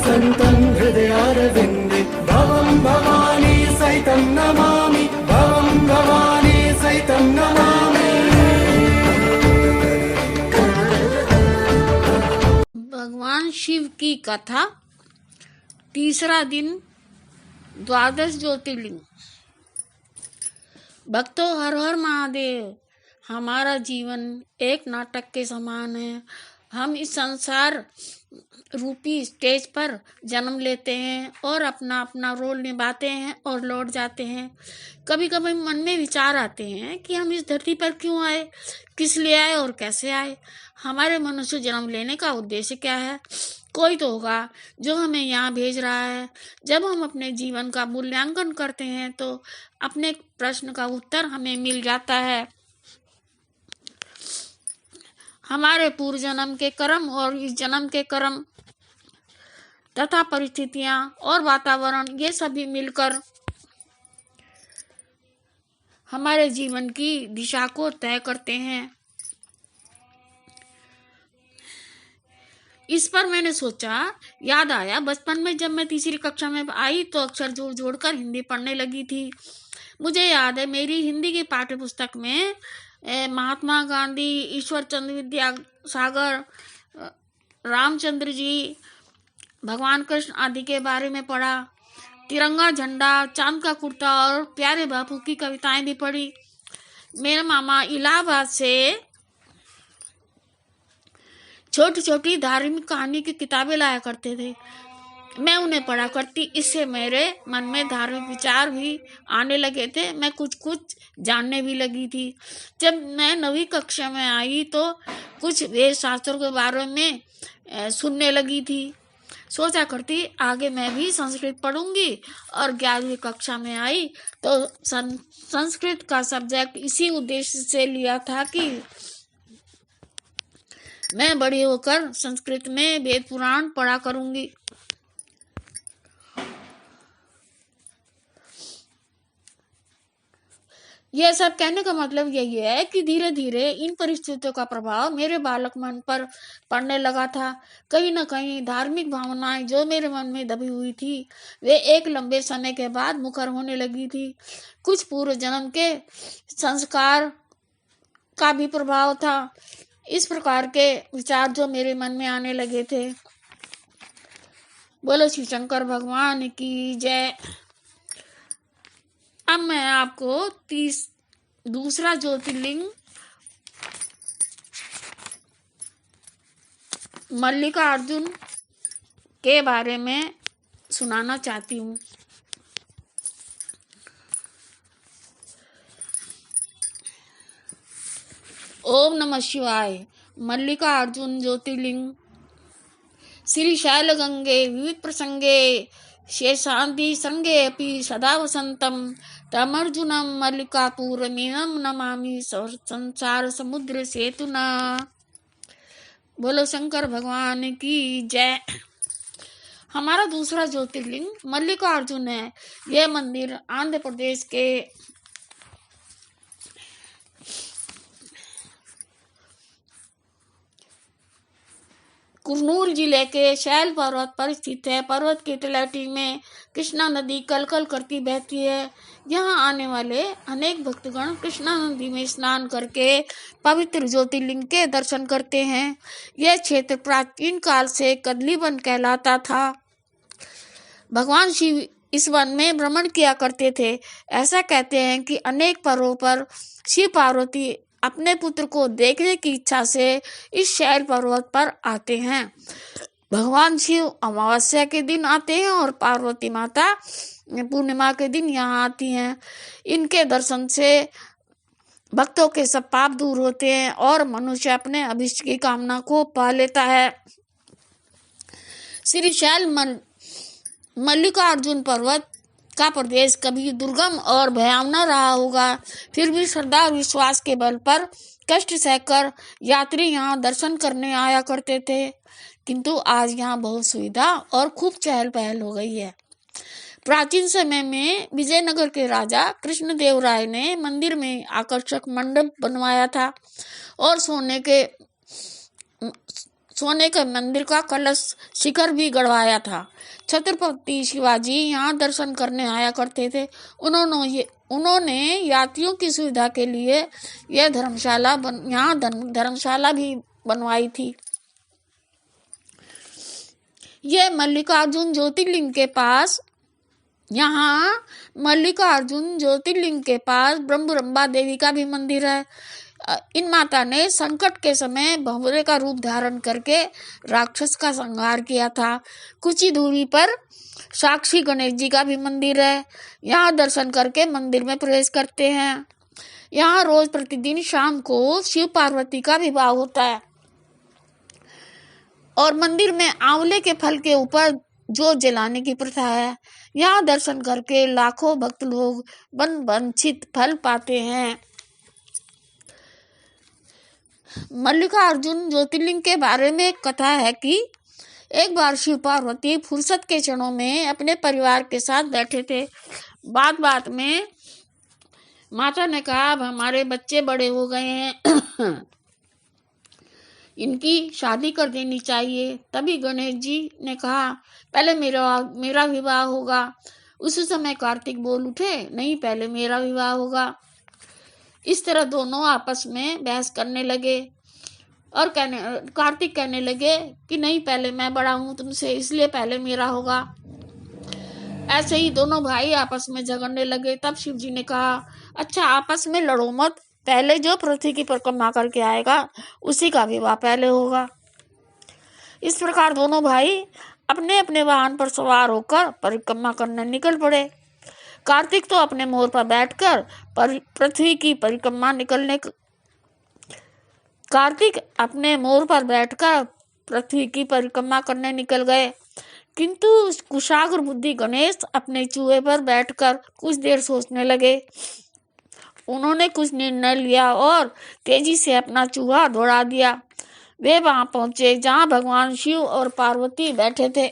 वसन्तं हृदयारविन्दे भवं भवानी सहितं नमामि भवं भवानी सहितं नमामि। भगवान शिव की कथा, तीसरा दिन, द्वादश ज्योतिर्लिंग। भक्तों, हर हर महादेव। हमारा जीवन एक नाटक के समान है। हम इस संसार रूपी स्टेज पर जन्म लेते हैं और अपना अपना रोल निभाते हैं और लौट जाते हैं। कभी कभी मन में विचार आते हैं कि हम इस धरती पर क्यों आए, किस लिए आए और कैसे आए। हमारे मनुष्य जन्म लेने का उद्देश्य क्या है। कोई तो होगा जो हमें यहाँ भेज रहा है। जब हम अपने जीवन का मूल्यांकन करते हैं तो अपने प्रश्न का उत्तर हमें मिल जाता है। हमारे पूर्व जन्म के कर्म और इस जन्म के कर्म तथा परिस्थितियां और वातावरण, ये सभी मिलकर हमारे जीवन की दिशा को तय करते हैं। इस पर मैंने सोचा, याद आया बचपन में जब मैं तीसरी कक्षा में आई तो अक्षर जोड़ जोड़कर हिंदी पढ़ने लगी थी। मुझे याद है मेरी हिंदी की पाठ्य पुस्तक में महात्मा गांधी, ईश्वर चंद्र विद्यासागर, रामचंद्र जी, भगवान कृष्ण आदि के बारे में पढ़ा। तिरंगा झंडा, चांद का कुर्ता और प्यारे बापू की कविताएं भी पढ़ी। मेरे मामा इलाहाबाद से छोटी छोटी धार्मिक कहानी की किताबें लाया करते थे। मैं उन्हें पढ़ा करती। इससे मेरे मन में धार्मिक विचार भी आने लगे थे। मैं कुछ कुछ जानने भी लगी थी। जब मैं 9वीं कक्षा में आई तो कुछ वेद शास्त्रों के बारे में सुनने लगी थी। सोचा करती आगे मैं भी संस्कृत पढ़ूंगी। और 11वीं कक्षा में आई तो संस्कृत का सब्जेक्ट इसी उद्देश्य से लिया था कि मैं बड़ी होकर संस्कृत में वेद पुराण पढ़ा करूंगी। यह सब कहने का मतलब यही है कि धीरे धीरे इन परिस्थितियों का प्रभाव मेरे बालक मन पर पड़ने लगा था। कहीं न कहीं धार्मिक भावनाएं जो मेरे मन में दबी हुई थी वे एक लंबे समय के बाद मुखर होने लगी थी। कुछ पूर्व जन्म के संस्कार का भी प्रभाव था। इस प्रकार के विचार जो मेरे मन में आने लगे थे। बोलो श्री शंकर भगवान की जय। अब मैं आपको दूसरा ज्योतिर्लिंग मल्लिकार्जुन के बारे में सुनाना चाहती हूँ। ओम नमः शिवाय। मल्लिकार्जुन ज्योतिर्लिंग श्री शैल गंगे विविध प्रसंगे शेषांति संगे अपि सदा वसंतम तमर्जुनम मल्लिकापूरमीनम नमामि संसार समुद्र सेतुना। बोलो शंकर भगवान की जय। हमारा दूसरा ज्योतिर्लिंग मल्लिकार्जुन है। यह मंदिर आंध्र प्रदेश के कुरनूल जिले के शैल पर्वत पर स्थित है। पर्वत की तलहटी में कृष्णा नदी कलकल करती बहती है। यहाँ आने वाले अनेक भक्तगण कृष्णा नदी में स्नान करके पवित्र ज्योतिर्लिंग के दर्शन करते हैं। यह क्षेत्र प्राचीन काल से कदली वन कहलाता था। भगवान शिव इस वन में भ्रमण किया करते थे। ऐसा कहते हैं कि अनेक पर्वों पर शिव पार्वती अपने पुत्र को देखने की इच्छा से इस शैल पर्वत पर आते हैं। भगवान शिव अमावस्या के दिन आते हैं और पार्वती माता पूर्णिमा के दिन यहाँ आती हैं। इनके दर्शन से भक्तों के सब पाप दूर होते हैं और मनुष्य अपने अभिष्ट की कामना को पा लेता है। श्री शैल मल्लिकार्जुन पर्वत का प्रदेश कभी दुर्गम और भयावना रहा होगा। फिर भी श्रद्धा और विश्वास के बल पर कष्ट सहकर यात्री यहाँ दर्शन करने आया करते थे। किंतु आज यहाँ बहुत सुविधा और खूब चहल पहल हो गई है। प्राचीन समय में विजयनगर के राजा कृष्णदेव राय ने मंदिर में आकर्षक मंडप बनवाया था और सोने के मंदिर का कलश शिखर भी गड़वाया था। छत्रपति शिवाजी यहाँ दर्शन करने आया करते थे। उन्होंने यात्रियों की सुविधा के लिए यह धर्मशाला भी बनवाई थी। यह मल्लिकार्जुन ज्योतिर्लिंग के पास ब्रह्मरंबा देवी का भी मंदिर है। इन माता ने संकट के समय भंवरे का रूप धारण करके राक्षस का संहार किया था। कुछ ही दूरी पर साक्षी गणेश जी का भी मंदिर है। यहाँ दर्शन करके मंदिर में प्रवेश करते हैं। यहाँ रोज प्रतिदिन शाम को शिव पार्वती का विवाह होता है और मंदिर में आंवले के फल के ऊपर जोत जलाने की प्रथा है। यहाँ दर्शन करके लाखों भक्त लोग वांछित फल पाते हैं। मल्लिकार्जुन ज्योतिर्लिंग के बारे में एक कथा है कि एक बार शिव पार्वती फुर्सत के क्षणों में अपने परिवार के साथ बैठे थे। बात में माता ने कहा, अब हमारे बच्चे बड़े हो गए हैं, इनकी शादी कर देनी चाहिए। तभी गणेश जी ने कहा, पहले मेरा विवाह होगा। उस समय कार्तिक बोल उठे, नहीं, पहले मेरा विवाह होगा। इस तरह दोनों आपस में बहस करने लगे और कार्तिक कहने लगे कि नहीं, पहले मैं बड़ा हूं तुमसे, इसलिए पहले मेरा होगा। ऐसे ही दोनों भाई आपस में झगड़ने लगे। तब शिव जी ने कहा, अच्छा आपस में लड़ो मत, पहले जो पृथ्वी की परिक्रमा करके आएगा उसी का विवाह पहले होगा। इस प्रकार दोनों भाई अपने अपने वाहन पर सवार होकर परिक्रमा करने निकल पड़े। कार्तिक तो अपने मोर पर बैठकर पृथ्वी की परिक्रमा करने निकल गए, किंतु कुशाग्र बुद्धि गणेश अपने चूहे पर बैठकर कुछ देर सोचने लगे। उन्होंने कुछ निर्णय लिया और तेजी से अपना चूहा दौड़ा दिया। वे वहां पहुंचे जहां भगवान शिव और पार्वती बैठे थे।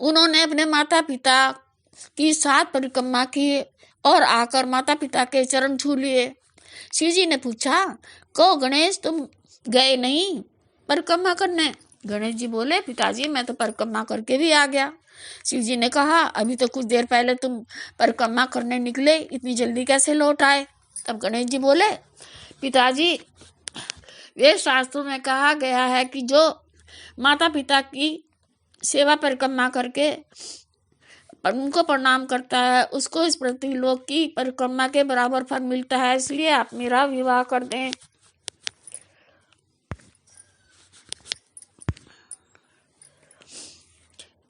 उन्होंने अपने माता पिता की 7 परिक्रमा की और आकर माता पिता के चरण छू लिए। शिव जी ने पूछा, कहो गणेश, तुम गए नहीं परिक्रमा करने? गणेश जी बोले, पिताजी मैं तो परिक्रमा करके भी आ गया। शिव जी ने कहा, अभी तो कुछ देर पहले तुम परिक्रमा करने निकले, इतनी जल्दी कैसे लौट आए? तब गणेश जी बोले, पिताजी वे शास्त्रों में कहा गया है कि जो माता पिता की सेवा परिक्रमा करके उनको प्रणाम करता है उसको इस पृथ्वी लोक की परिक्रमा के बराबर फल मिलता है, इसलिए आप मेरा विवाह कर दें।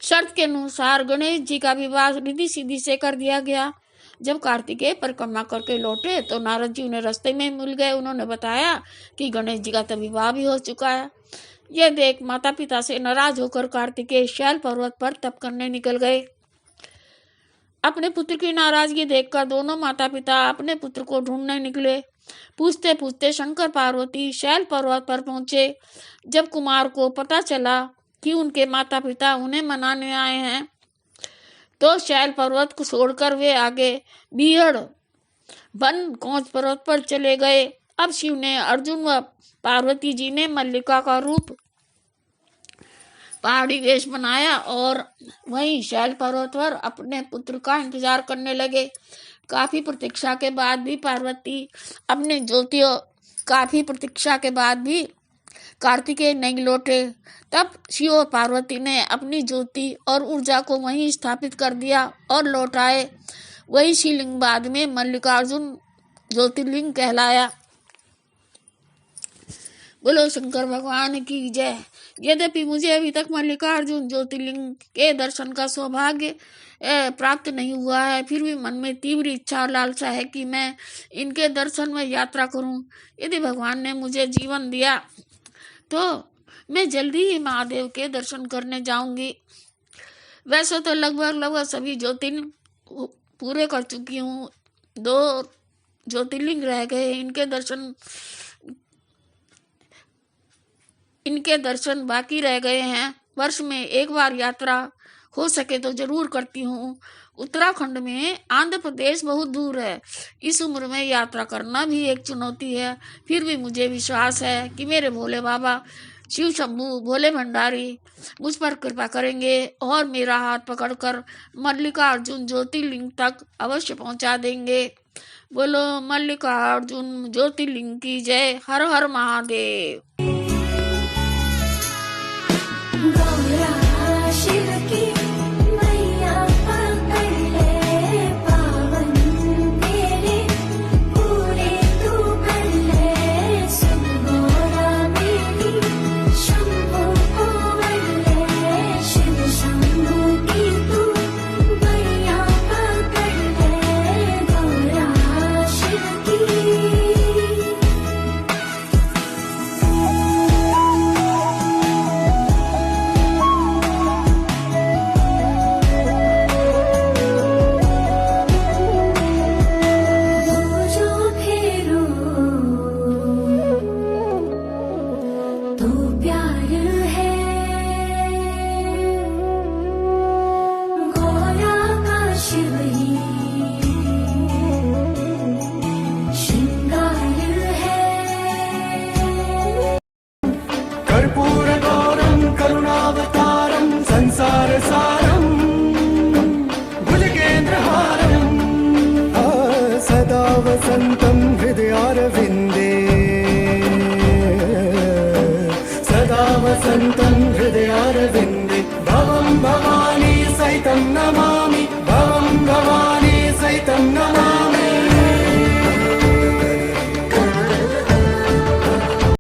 शर्त के अनुसार गणेश जी का विवाह रिद्धि सिद्धि से कर दिया गया। जब कार्तिकेय परिक्रमा करके लौटे तो नारद जी उन्हें रास्ते में मिल गए। उन्होंने बताया कि गणेश जी का तो विवाह भी हो चुका है। यह देख माता पिता से नाराज होकर कार्तिकेय शैल पर्वत पर तप करने निकल गए। अपने पुत्र की नाराजगी देखकर दोनों माता पिता अपने पुत्र को ढूंढने निकले। पूछते पूछते शंकर पार्वती शैल पर्वत पर पहुंचे। जब कुमार को पता चला कि उनके माता पिता उन्हें मनाने आए हैं तो शैल पर्वत को छोड़कर वे आगे बीहड़ वन कौच पर्वत पर चले गए। अब शिव ने अर्जुन व पार्वती जी ने मल्लिका का रूप पहाड़ी वेश बनाया और वहीं शैल पर्वत पर अपने पुत्र का इंतजार करने लगे। काफी प्रतीक्षा के बाद भी कार्तिकेय नहीं लौटे। तब शिव और पार्वती ने अपनी ज्योति और ऊर्जा को वहीं स्थापित कर दिया और लौट आए। वही शिवलिंग बाद में मल्लिकार्जुन ज्योतिर्लिंग कहलाया। बोलो शंकर भगवान की जय। यद्यपि मुझे अभी तक मल्लिकार्जुन ज्योतिर्लिंग के दर्शन का सौभाग्य प्राप्त नहीं हुआ है, फिर भी मन में तीव्र इच्छा और लालसा है कि मैं इनके दर्शन में यात्रा करूं। यदि भगवान ने मुझे जीवन दिया तो मैं जल्दी ही महादेव के दर्शन करने जाऊंगी। वैसे तो लगभग सभी ज्योतिर्लिंग पूरे कर चुकी हूँ। 2 ज्योतिर्लिंग रह गए, इनके दर्शन बाकी रह गए हैं। वर्ष में एक बार यात्रा हो सके तो जरूर करती हूँ। उत्तराखंड में आंध्र प्रदेश बहुत दूर है। इस उम्र में यात्रा करना भी एक चुनौती है, फिर भी मुझे विश्वास है कि मेरे भोले बाबा शिव शंभू भोले भंडारी मुझ पर कृपा करेंगे और मेरा हाथ पकड़कर मल्लिकार्जुन ज्योतिर्लिंग तक अवश्य पहुंचा देंगे। बोलो मल्लिकार्जुन ज्योतिर्लिंग की जय। हर हर महादेव। गौरा शिव की मैया पकड़ ले, पावन तेरे पूरे तू कर ले। सुन गौरा मेरी शंभू को वर ले, शिव शंभू की तू मैया पकड़ ले। गौरा शिव की जो फेरो तो प्यार है, गौरा का शिव ही श्रृंगार है। कर्पूरगौरं करुणावतारं संसारसारं भुजगेन्द्रहारं सदा वसन्तं हृदयारविन्दे, सदा वसन्तं हृदयारविन्दे।